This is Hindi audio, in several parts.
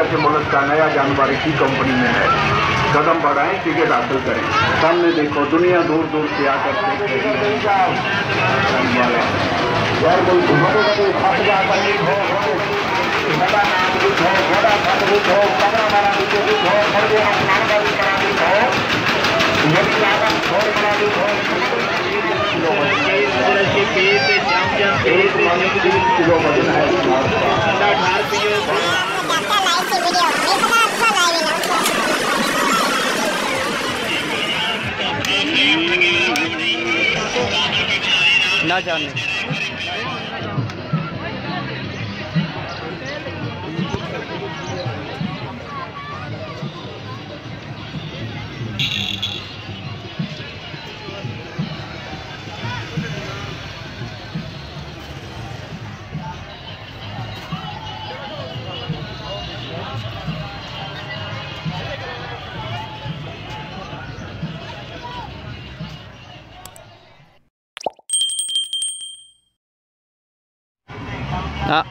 के मुल्क का नया जानवर इसी कंपनी में है। कदम बढ़ाएं, टिकट हासिल करें। सामने देखो, दुनिया दूर दूर से आकर ना जाने हाँ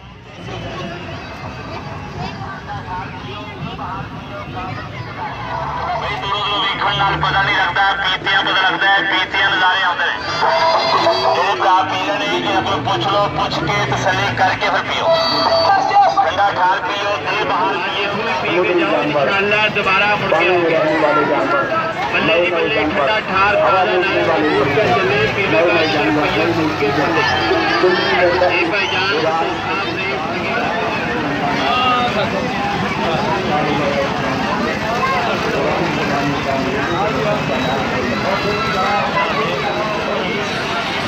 पता नहीं लगता, पीतियां पता लगता है, पीतियां नजारे आते हैं। एक आप पी लेने कि अपने पूछ लो, पूछ के तसल्ली करके फिर पियो। ठंडा ठार पियो, फिर बाहर पी के जाओ, इंशाअल्लाह दोबारा मुड़ के बल्ले जी बल्ले ठंडा ठार खा लेना, उठ के चले पीने का जानवर के बल्ले एक भाईजान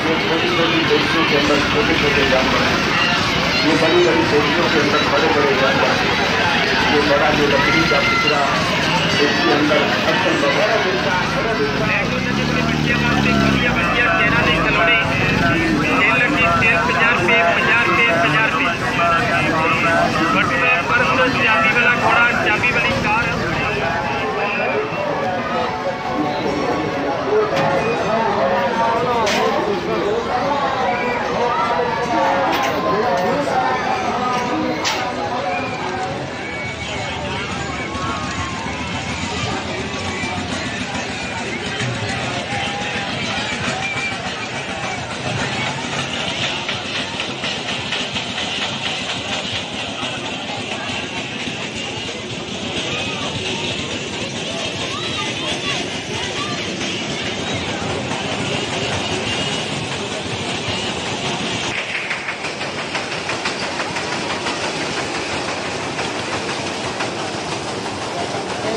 ये छोटी छोटी पेटियों के अंदर छोटे छोटे जानवर हैं, ये बड़ी बड़ी पेटियों के अंदर बड़े बड़े जानवर हैं। ये बड़ा जो लकड़ी का टुकड़ा इसके अंदर अक्सर वगैरह मिलता है। चाबी वाला घोड़ा, चाबी वाली कार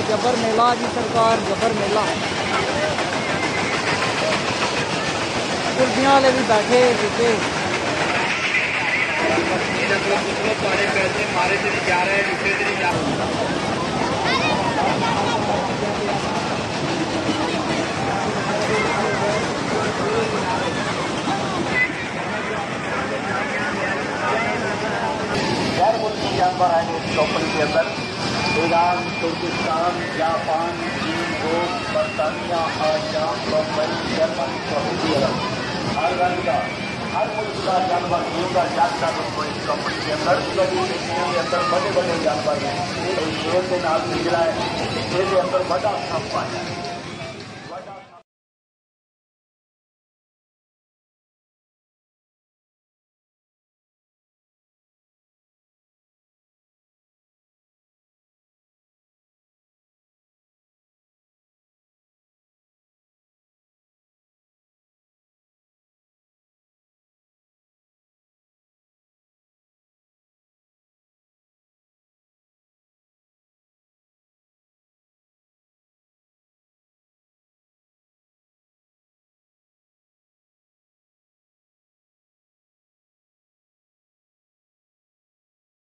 जबर मेला जी सरकार, जबर मेला। कुर्सियां वाले भी बैठे पीछे। पैसे मारे से नहीं जा रहे, रुपये से नहीं जा रहे। गैर मुल्की जानवर आएंगे इस कंपनी के अंदर। ईरान, तुर्किस्तान, जापान, चीन, रूस, बरतानिया, आसाम, बम्बई, जर्मनी, सऊदी अरब, हर रंग का, हर मुल्क का जानवर मिलकर जाता दोस्तों इस कंपनी के अंदर। सभी पेटियों के अंदर बड़े बड़े जानवर हैं। शेर के नाम पिंजरा है, शेर के अंदर बड़ा सांप पाया है।